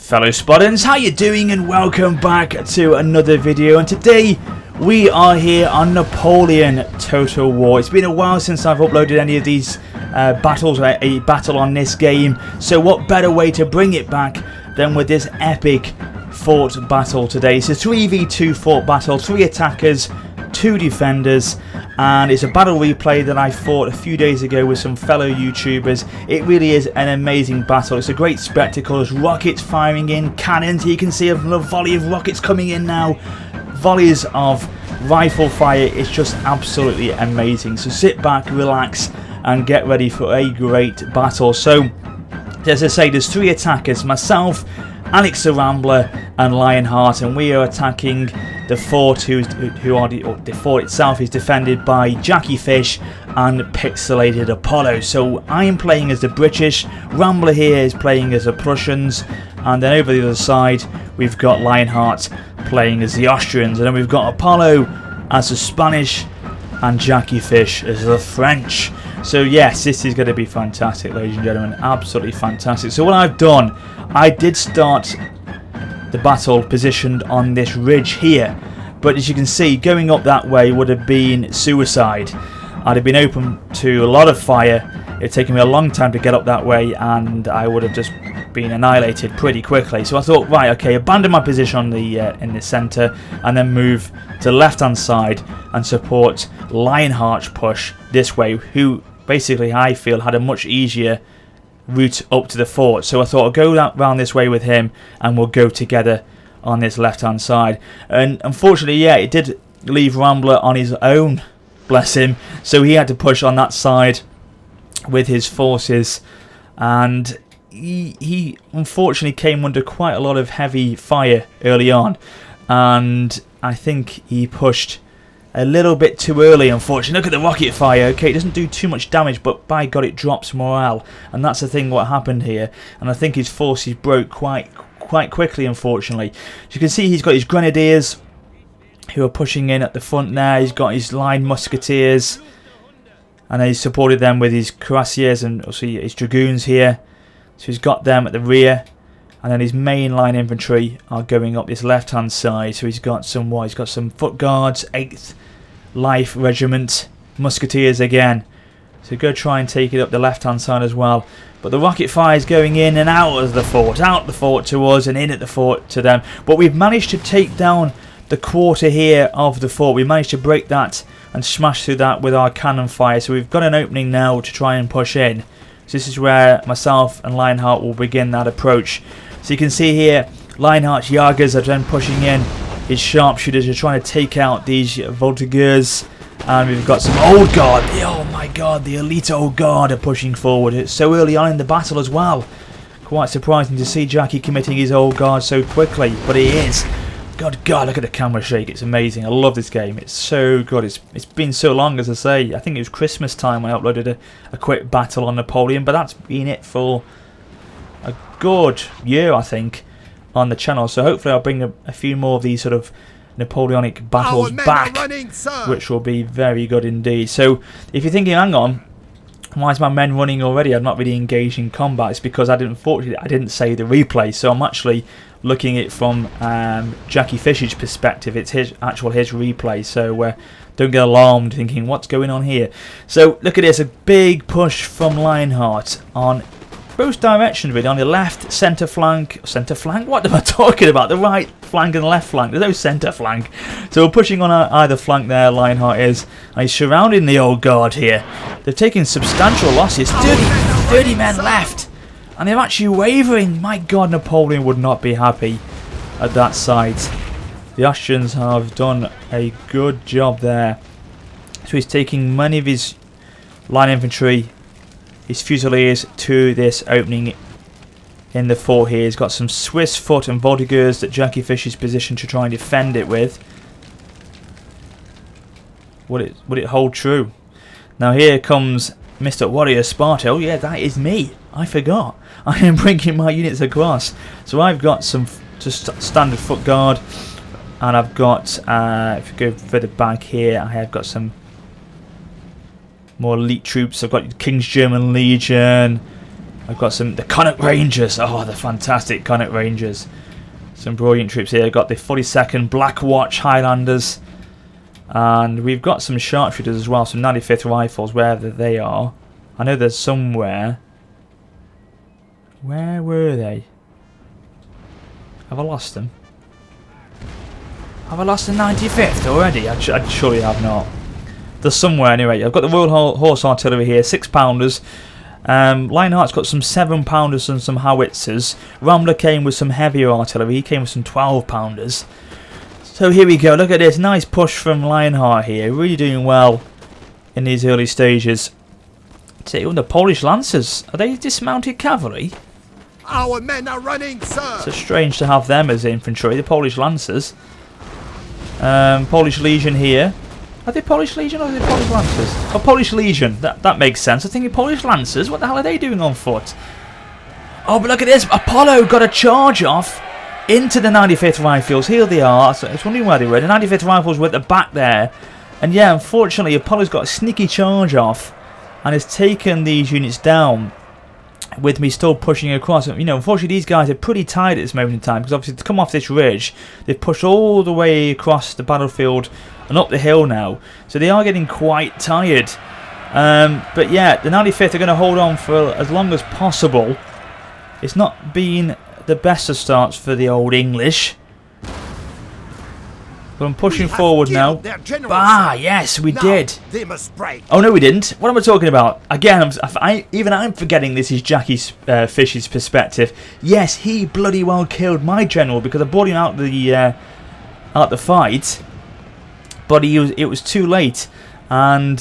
Fellow Spartans, how you doing, and welcome back to another video. And today we are here on Napoleon Total War. It's been a while since I've uploaded any of these battles, a battle on this game, so what better way to bring it back than with this epic fort battle today. It's a 3v2 fort battle, 3 attackers, 2 defenders, and it's a battle replay that I fought a few days ago with some fellow YouTubers. It really is an amazing battle. It's a great spectacle. There's rockets firing in, cannons. You can see a volley of rockets coming in now, volleys of rifle fire. It's just absolutely amazing. So sit back, relax, and get ready for a great battle. So as I say, there's 3 attackers, myself, Alex the Rambler, and Lionheart, and we are attacking the fort. The fort itself is defended by Jackie Fish and Pixelated Apollo. So I am playing as the British, Rambler here is playing as the Prussians, and then over the other side we've got Lionheart playing as the Austrians, and then we've got Apollo as the Spanish and Jackie Fish as the French. So yes, this is going to be fantastic, ladies and gentlemen, absolutely fantastic. So what I've done, I did start the battle positioned on this ridge here, but as you can see, going up that way would have been suicide. I'd have been open to a lot of fire. It'd taken me a long time to get up that way, and I would have just been annihilated pretty quickly. So I thought, right, okay, abandon my position on the in the centre, and then move to the left-hand side and support Lionheart's push this way, who basically I feel had a much easier route up to the fort. So I thought I'll go round this way with him, and we'll go together on this left-hand side. And unfortunately, yeah, it did leave Rambler on his own, bless him. So he had to push on that side with his forces, and he unfortunately came under quite a lot of heavy fire early on, and I think he pushed a little bit too early, unfortunately. Look at the rocket fire. Okay, it doesn't do too much damage, but by God, it drops morale, and that's the thing what happened here. And I think his forces broke quite quickly, unfortunately. As you can see, he's got his grenadiers who are pushing in at the front there. He's got his line musketeers, and he's supported them with his cuirassiers and also his dragoons here. So he's got them at the rear, and then his main line infantry are going up this left hand side. So he's got some He's got some foot guards, 8th Life Regiment, musketeers again. So go try and take it up the left hand side as well. But the rocket fire is going in and out of the fort, out the fort to us and in at the fort to them. But we've managed to take down the quarter here of the fort. We managed to break that and smash through that with our cannon fire. So we've got an opening now to try and push in. So this is where myself and Lionheart will begin that approach. So you can see here, Lionheart's Jagers are then pushing in. His sharpshooters are trying to take out these Voltigeurs. And we've got some Old Guard. Oh my God, the elite Old Guard are pushing forward. It's so early on in the battle as well. Quite surprising to see Jackie committing his Old Guard so quickly, but he is. God, look at the camera shake. It's amazing. I love this game. It's so good. It's been so long, as I say. I think it was Christmas time when I uploaded a quick battle on Napoleon, but that's been it for a good year, I think, on the channel. So hopefully I'll bring a few more of these sort of Napoleonic battles back, which will be very good indeed. So if you're thinking, hang on, why is my men running already? I'm not really engaged in combat. It's because unfortunately I didn't save the replay, so I'm actually looking at it from Jackie Fish's perspective. It's his replay, so don't get alarmed thinking what's going on here. So look at this, a big push from Lionheart on both directions, really, on the left centre flank, what am I talking about? The right flank and the left flank. There's no centre flank. So we're pushing on either flank there, Lionheart is, and he's surrounding the Old Guard here. They've taken substantial losses, 30 men left, and they're actually wavering. My God, Napoleon would not be happy at that site. The Austrians have done a good job there. So he's taking many of his line infantry, his fusiliers, to this opening in the fort here. He's got some Swiss foot and Voltigeurs that Jackie Fish is positioned to try and defend it with. Would it hold true? Now here comes Mr. Warrior Sparta. Oh yeah, that is me. I forgot. I am bringing my units across. So I've got some just standard foot guard, and I've got, if you go further back here, I have got some more elite troops. I've got King's German Legion, I've got the Connaught Rangers. Oh, the fantastic Connaught Rangers. Some brilliant troops here. I've got the 42nd Black Watch Highlanders. And we've got some sharpshooters as well. Some 95th Rifles, wherever they are. I know there's somewhere. Where were they? Have I lost them? Have I lost the 95th already? I surely have not. There's somewhere anyway. I've got the Royal Horse Artillery here, 6-pounders. Lionheart's got some 7-pounders and some howitzers. Rambler came with some heavier artillery. He came with some 12-pounders. So here we go. Look at this. Nice push from Lionheart here. Really doing well in these early stages. The Polish Lancers. Are they dismounted cavalry? Our men are running, sir. So strange to have them as infantry. The Polish Lancers. Polish Legion here. Are they Polish Legion or are they Polish Lancers? Oh, Polish Legion. That makes sense. I think Polish Lancers. What the hell are they doing on foot? Oh, but look at this. Apollo got a charge off into the 95th Rifles. Here they are. So I was wondering where they were. The 95th Rifles were at the back there. And yeah, unfortunately, Apollo's got a sneaky charge off and has taken these units down, with me still pushing across. You know, unfortunately, these guys are pretty tired at this moment in time, because obviously to come off this ridge, they've pushed all the way across the battlefield and up the hill now, so they are getting quite tired. But yeah, the 95th are going to hold on for as long as possible. It's not been the best of starts for the old English, but I'm pushing forward now. Yes, we did. They must break. Oh no, we didn't. What am I talking about? Again, even I'm forgetting this is Jackie Fish's perspective. Yes, he bloody well killed my general because I brought him out the fight, but it was too late, and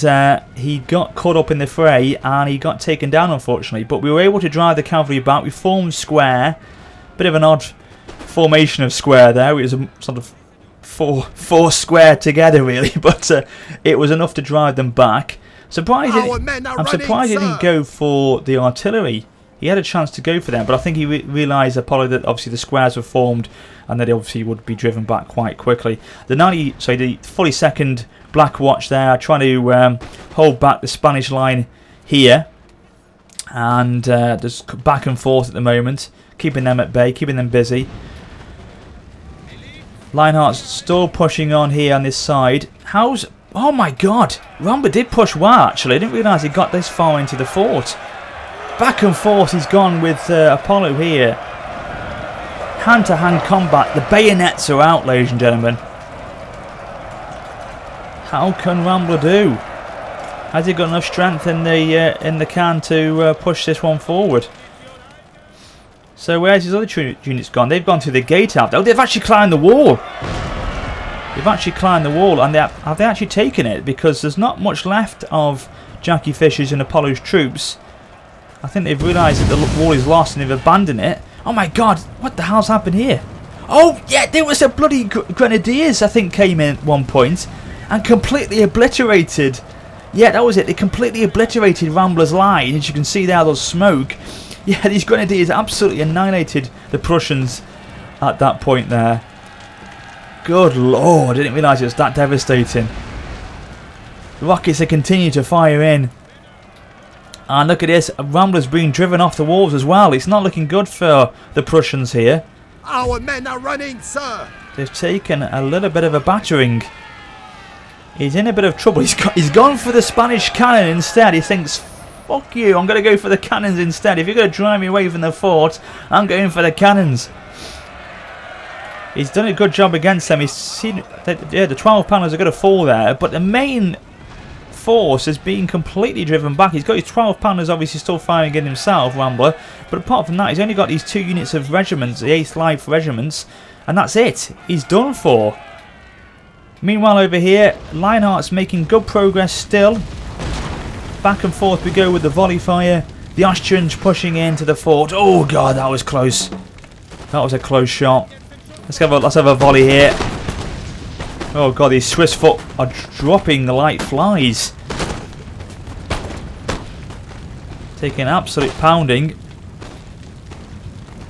he got caught up in the fray and he got taken down, unfortunately. But we were able to drive the cavalry back. We formed square, bit of an odd formation of square there. It was a sort of four square together really, but it was enough to drive them back. I'm surprised he didn't go for the artillery. He had a chance to go for them, but I think he realised, Apollo, that obviously the squares were formed and that he obviously would be driven back quite quickly. The 42nd Black Watch there trying to hold back the Spanish line here, and just back and forth at the moment, keeping them at bay, keeping them busy. Lionheart's still pushing on here on this side. Oh my god! Rambler did push well, actually. I didn't realise he got this far into the fort. Back and forth he's gone with Apollo here. Hand-to-hand combat. The bayonets are out, ladies and gentlemen. How can Rambler do? Has he got enough strength in the can to push this one forward? So where's his other units gone? They've gone through the gate out. Oh, they've actually climbed the wall. They've actually climbed the wall, and have they actually taken it? Because there's not much left of Jackie Fisher's and Apollo's troops. I think they've realised that the wall is lost and they've abandoned it. Oh my god, what the hell's happened here? Oh yeah, there was a bloody Grenadiers, I think, came in at one point and completely obliterated. Yeah, that was it. They completely obliterated Rambler's line. As you can see there, there's smoke. Yeah, these Grenadiers absolutely annihilated the Prussians at that point there. Good lord, I didn't realise it was that devastating. The rockets are continuing to fire in. And look at this, Rambler's being driven off the walls as well. It's not looking good for the Prussians here. Our men are running, sir. They've taken a little bit of a battering. He's in a bit of trouble. He's gone for the Spanish cannon instead. He thinks, fuck you, I'm going to go for the cannons instead. If you're going to drive me away from the fort, I'm going for the cannons. He's done a good job against them. He's seen, yeah, the 12-pounders are going to fall there, but the main force is being completely driven back. He's got his 12-pounders obviously still firing in himself, Rambler, but apart from that, he's only got these 2 units of regiments, the 8th Life Regiments, and that's it. He's done for. Meanwhile, over here, Lionheart's making good progress still. Back and forth we go with the volley fire. The Austrians pushing into the fort. Oh god, that was close. That was a close shot. Let's have a volley here. Oh god, these Swiss foot are dropping like flies. Taking an absolute pounding.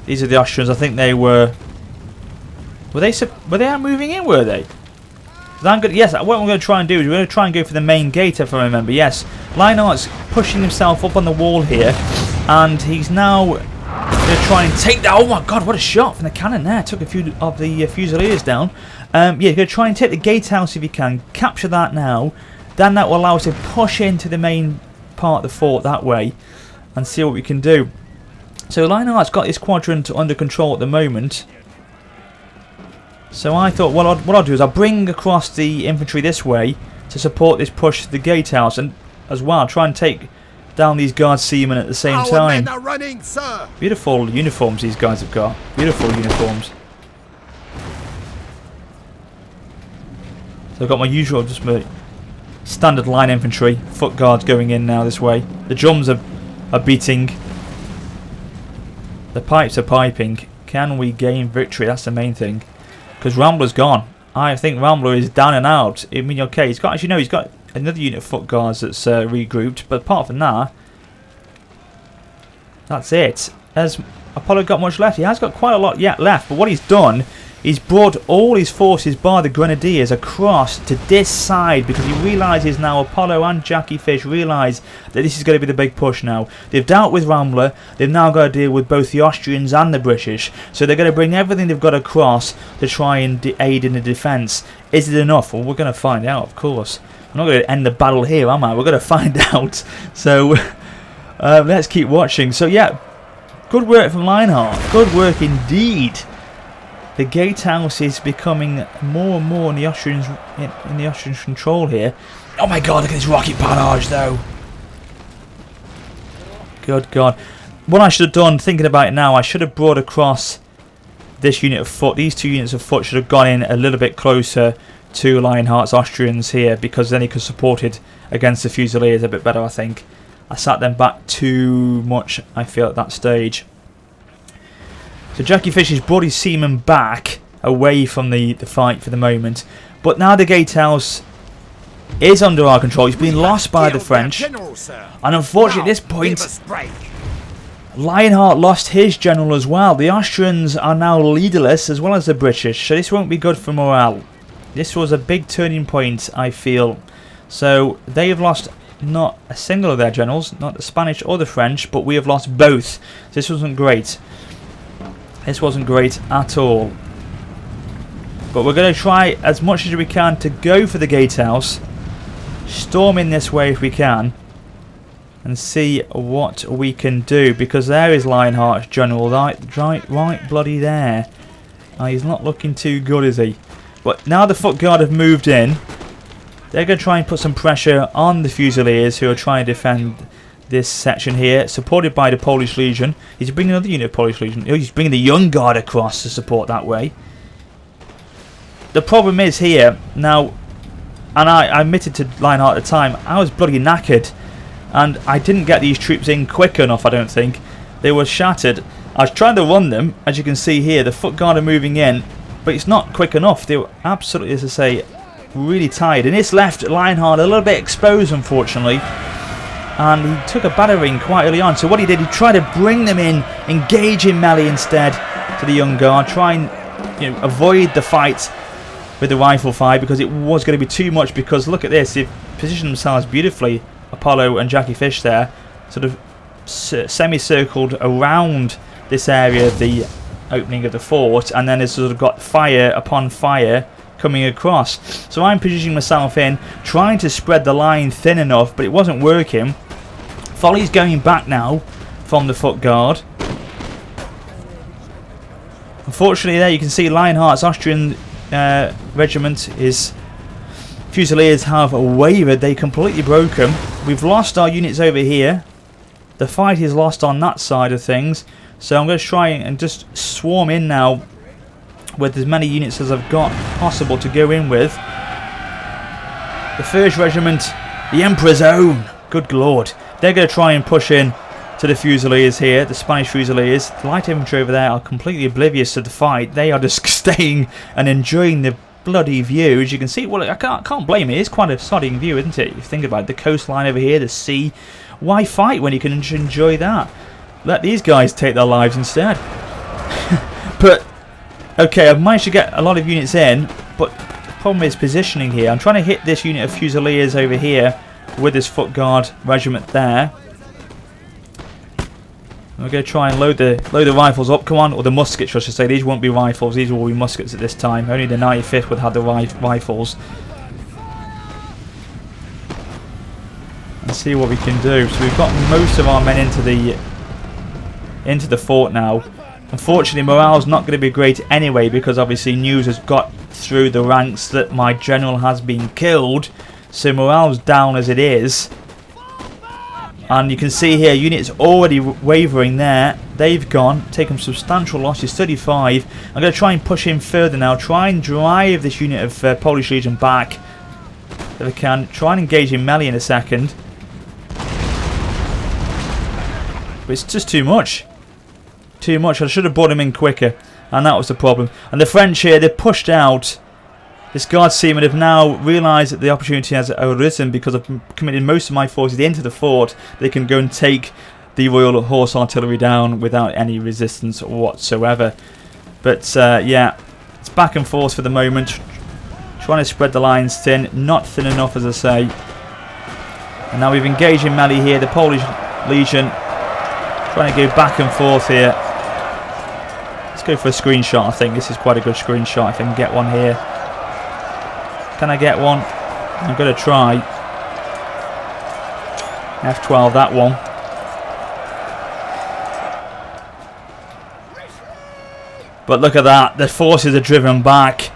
These are the Austrians. I think they were. Were they out moving in? Were they? Yes, what I'm going to try and do is we're going to try and go for the main gate, if I remember. Yes, Lionheart's pushing himself up on the wall here, and he's now going to try and take that. Oh my God, what a shot from the cannon there! Took a few of the Fusiliers down. Yeah, he's going to try and take the gatehouse if he can. Capture that now. Then that will allow us to push into the main part of the fort that way, and see what we can do. So Lionheart's got this quadrant under control at the moment. So I thought what I'll do is I'll bring across the infantry this way to support this push to the gatehouse, and as well try and take down these guard seamen at the same Our time. men are running, sir. Beautiful uniforms these guys have got. Beautiful uniforms. So I've got my usual, just my standard line infantry, foot guards going in now this way. The drums are beating. The pipes are piping. Can we gain victory? That's the main thing. Because Rambler's gone. I think Rambler is down and out. I mean, okay, he's got, as you know, he's got another unit of foot guards that's regrouped. But apart from that, that's it. Has Apollo got much left? He has got quite a lot yet left. But what he's done, he's brought all his forces, bar the Grenadiers, across to this side because he realises now, Apollo and Jackie Fish realise that this is going to be the big push now. They've dealt with Rambler, they've now got to deal with both the Austrians and the British. So they're going to bring everything they've got across to try and aid in the defence. Is it enough? Well, we're going to find out, of course. I'm not going to end the battle here, am I? We're going to find out. So let's keep watching. So yeah, good work from Lionheart. Good work indeed. The gatehouse is becoming more and more in the Austrians in the Austrian control here. Oh my God! Look at this rocket barrage, though. Good God! What I should have done, thinking about it now, I should have brought across this unit of foot. These two units of foot should have gone in a little bit closer to Lionheart's Austrians here, because then he could support it against the Fusiliers a bit better. I think I sat them back too much, I feel, at that stage. So Jackie Fish has brought his seamen back away from the fight for the moment. But now the gatehouse is under our control. He's been lost by the French. And unfortunately at this point, Lionheart lost his general as well. The Austrians are now leaderless as well as the British. So this won't be good for morale. This was a big turning point, I feel. So they have lost not a single of their generals, not the Spanish or the French, but we have lost both. This wasn't great. This wasn't great at all. But we're going to try as much as we can to go for the gatehouse. Storm in this way if we can. And see what we can do. Because there is Lionheart's general. Right bloody there. He's not looking too good, is he? But now the foot guard have moved in. They're going to try and put some pressure on the Fusiliers who are trying to defend this section here, supported by the Polish Legion. He's bringing another unit of Polish Legion. He's bringing the Young Guard across to support that way. The problem is here now, and I admitted to Lionheart at the time, I was bloody knackered, and I didn't get these troops in quick enough. I don't think they were shattered. I was trying to run them, as you can see here. The foot guard are moving in, but it's not quick enough. They were absolutely, as I say, really tired, and this left Lionheart a little bit exposed, unfortunately. And he took a battering quite early on. So what he did, he tried to bring them in, engage in melee instead to the Young Guard, try and avoid the fight with the rifle fire because it was going to be too much. Because look at this, they've positioned themselves beautifully, Apollo and Jackie Fish there, sort of semicircled around this area of the opening of the fort, and then it's sort of got fire upon fire coming across. So I'm positioning myself in, trying to spread the line thin enough, but it wasn't working. Folly's going back now from the foot guard. Unfortunately there you can see Lionheart's Austrian regiment, his Fusiliers have wavered. They completely broken. We've lost our units over here. The fight is lost on that side of things. So I'm going to try and just swarm in now with as many units as I've got possible to go in with. The 1st Regiment, the Emperor's Own. Good lord. They're going to try and push in to the Fusiliers here, the Spanish Fusiliers. The light infantry over there are completely oblivious to the fight. They are just staying and enjoying the bloody view. As you can see, well, I can't blame it. It's quite a sodding view, isn't it? If you think about it, the coastline over here, the sea. Why fight when you can enjoy that? Let these guys take their lives instead. But okay, I've managed to get a lot of units in, but the problem is positioning here. I'm trying to hit this unit of Fusiliers over here with this foot guard regiment there. We're going to try and load the rifles up. Come on, or the muskets, I should say. These won't be rifles. These will be muskets at this time. Only the 95th would have the rifles. And see what we can do. So we've got most of our men into the fort now. Unfortunately, morale's not going to be great anyway, because obviously news has got through the ranks that my general has been killed. So morale's down as it is. And you can see here, units already wavering there. They've gone, taken substantial losses, 35. I'm going to try and push in further now. Try and drive this unit of Polish Legion back if I can. Try and engage in melee in a second. But it's just too much. Too much. I should have brought him in quicker. And that was the problem. And the French here, they pushed out. This guard seamen have now realised that the opportunity has arisen because I've committed most of my forces into the fort. They can go and take the Royal Horse Artillery down without any resistance whatsoever. But yeah, it's back and forth for the moment. Trying to spread the lines thin. Not thin enough, as I say. And now we've engaged in melee here. The Polish Legion trying to go back and forth here. Let's go for a screenshot. I think this is quite a good screenshot if I can get one here. Can I get one? I'm going to try. F12, that one. But look at that. The forces are driven back.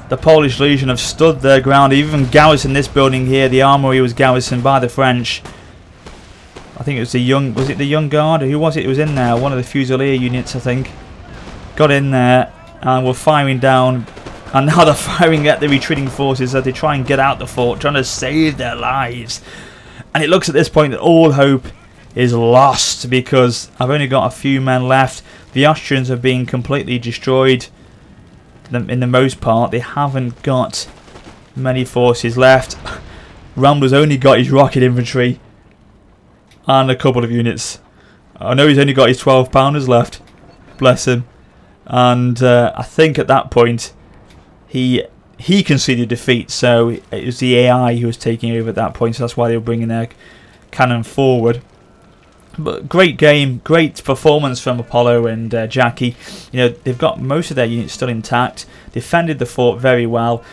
The Polish Legion have stood their ground. Even garrisoned this building here. The armory was garrisoned by the French. I think it was the young... Was it the Young Guard? Who was it who was in there? One of the Fusilier units, I think. Got in there and were firing down. And now they're firing at the retreating forces as they try and get out the fort, trying to save their lives. And it looks at this point that all hope is lost because I've only got a few men left. The Austrians are being completely destroyed in the most part. They haven't got many forces left. Rambler's only got his rocket infantry and a couple of units. I know he's only got his 12-pounders left. Bless him. And I think at that point he conceded defeat, so it was the AI who was taking over at that point, so that's why they were bringing their cannon forward. But great game, great performance from Apollo and Jackie. You know, they've got most of their units still intact, defended the fort very well.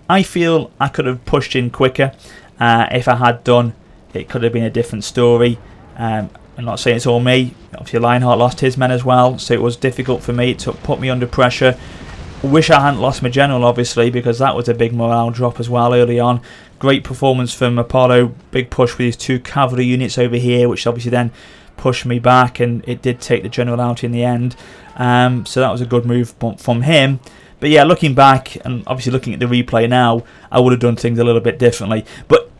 I feel I could have pushed in quicker. If I had done, it could have been a different story. I'm not saying it's all me. Obviously Lionheart lost his men as well, so it was difficult for me. It put me under pressure. Wish I hadn't lost my general, obviously, because that was a big morale drop as well early on. Great performance from Apollo. Big push with his 2 cavalry units over here, which obviously then pushed me back, and it did take the general out in the end. So that was a good move from him. But yeah, looking back, and obviously looking at the replay now, I would have done things a little bit differently. But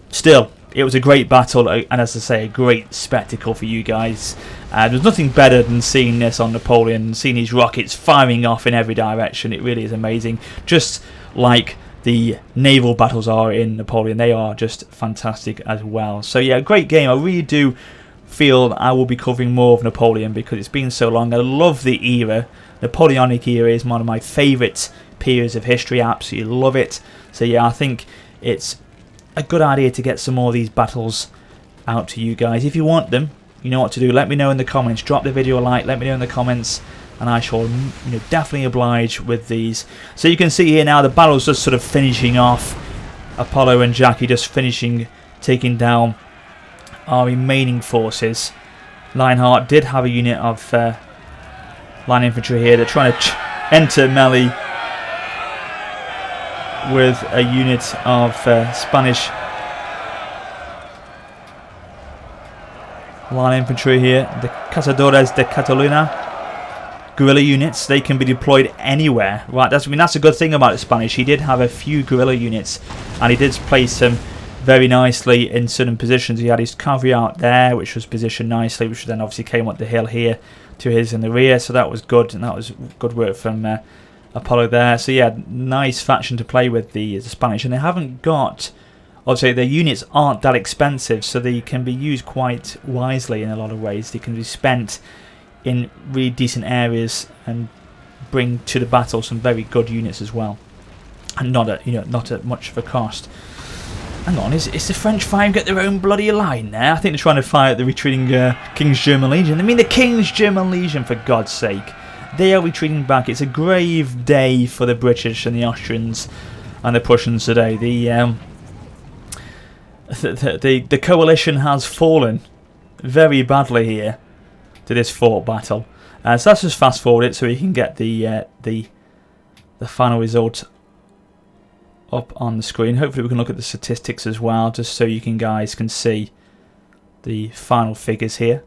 still, it was a great battle, and as I say, a great spectacle for you guys. There's nothing better than seeing this on Napoleon, seeing his rockets firing off in every direction. It really is amazing. Just like the naval battles are in Napoleon, they are just fantastic as well. So yeah, great game. I really do feel I will be covering more of Napoleon because it's been so long. I love the era. Napoleonic era is one of my favourite periods of history. I absolutely love it. So yeah, I think it's a good idea to get some more of these battles out to you guys. If you want them, you know what to do. Let me know in the comments. Drop the video a like. Let me know in the comments, and I shall definitely oblige with these. So you can see here now the battle's just sort of finishing off. Apollo and Jackie just finishing, taking down our remaining forces. Lionheart did have a unit of line infantry here. They're trying to enter melee with a unit of Spanish line infantry here, the Cazadores de Catalunya guerrilla units. They can be deployed anywhere. Right, that's a good thing about the Spanish. He did have a few guerrilla units, and he did place them very nicely in certain positions. He had his cavalry out there, which was positioned nicely, which then obviously came up the hill here to his in the rear. So that was good, and that was good work from Apollo there. So yeah, nice faction to play with, the Spanish, and they haven't got, obviously their units aren't that expensive, so they can be used quite wisely in a lot of ways. They can be spent in really decent areas and bring to the battle some very good units as well. and not at not at much of a cost. Hang on, is the French fire get their own bloody line there? I think they're trying to fire at the retreating King's German Legion. I mean, the King's German Legion, for God's sake. They are retreating back. It's a grave day for the British and the Austrians and the Prussians today. The coalition has fallen very badly here to this fort battle. So let's just fast forward it so we can get the final result up on the screen. Hopefully we can look at the statistics as well, just so you guys can see the final figures here,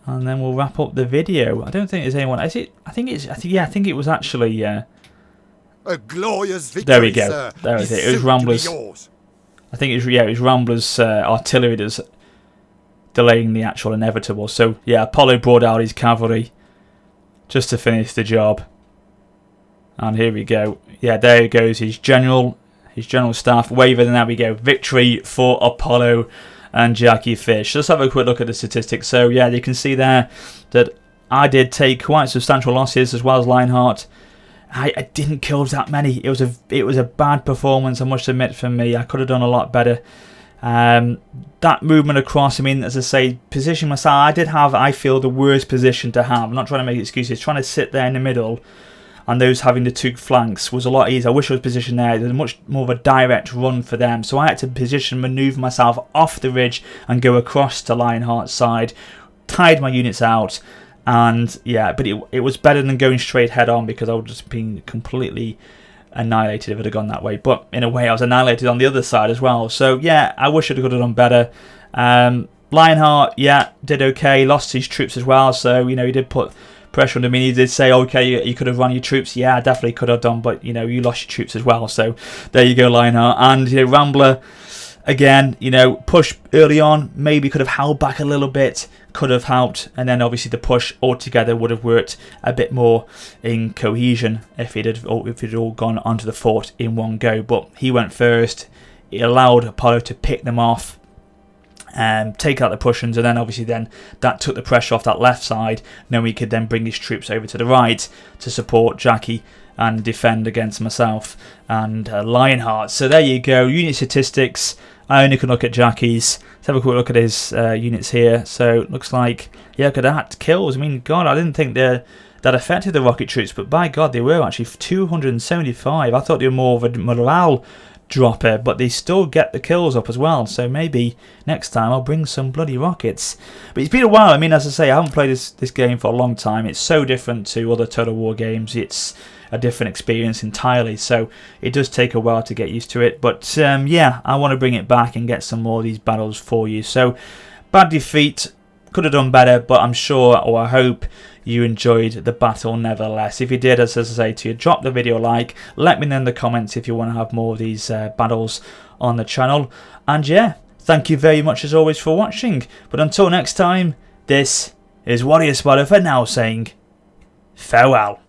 and then we'll wrap up the video. I don't think there's anyone. Is it? I think it was actually. A glorious victory. There we go. Sir. There it is. It was Ramblers. I think it was Ramblers artillery that's delaying the actual inevitable. So yeah, Apollo brought out his cavalry just to finish the job. And here we go. Yeah, there goes his general staff wavered, and there we go. Victory for Apollo and Jackie Fish. Let's have a quick look at the statistics. So yeah, you can see there that I did take quite substantial losses, as well as Lionheart. I didn't kill that many. It was a bad performance, I must admit, from me. I could have done a lot better. That movement across, I mean, as I say, position myself, I did have, I feel, the worst position to have. I'm not trying to make excuses. Trying to sit there in the middle and those having the two flanks was a lot easier. I wish I was positioned there. There's much more of a direct run for them. So I had to manoeuvre myself off the ridge and go across to Lionheart's side. Tied my units out. And yeah, but it was better than going straight head on, because I would have just been completely annihilated if it had gone that way. But in a way, I was annihilated on the other side as well. So yeah, I wish I could have done better. Lionheart, yeah, did okay. Lost his troops as well. So he did put pressure on him. He did say, okay, you could have run your troops. Yeah, I definitely could have done, but you lost your troops as well. So there you go, Lionheart. And Rambler, again, push early on, maybe could have held back a little bit, could have helped, and then obviously the push altogether would have worked a bit more in cohesion if it had all gone onto the fort in one go. But he went first. It allowed Apollo to pick them off, take out the Prussians, and then obviously that took the pressure off that left side. Then he could then bring his troops over to the right to support Jackie and defend against myself and Lionheart. So there you go, unit statistics. I only can look at Jackie's. Let's have a quick look at his units here. So it looks like, yeah, look at that, kills. I mean, God, I didn't think that affected the rocket troops, but by God, they were actually 275. I thought they were more of a morale dropper, but they still get the kills up as well. So maybe next time I'll bring some bloody rockets. But it's been a while. I mean, as I say, I haven't played this game for a long time. It's so different to other Total War games. It's a different experience entirely, so it does take a while to get used to it. But yeah, I want to bring it back and get some more of these battles for you. So bad defeat, could have done better, but I'm sure, or I hope, you enjoyed the battle nevertheless. If you did, as I say to you, drop the video a like, let me know in the comments if you want to have more of these battles on the channel. And yeah, thank you very much as always for watching. But until next time, this is Warrior Spotter for now saying farewell.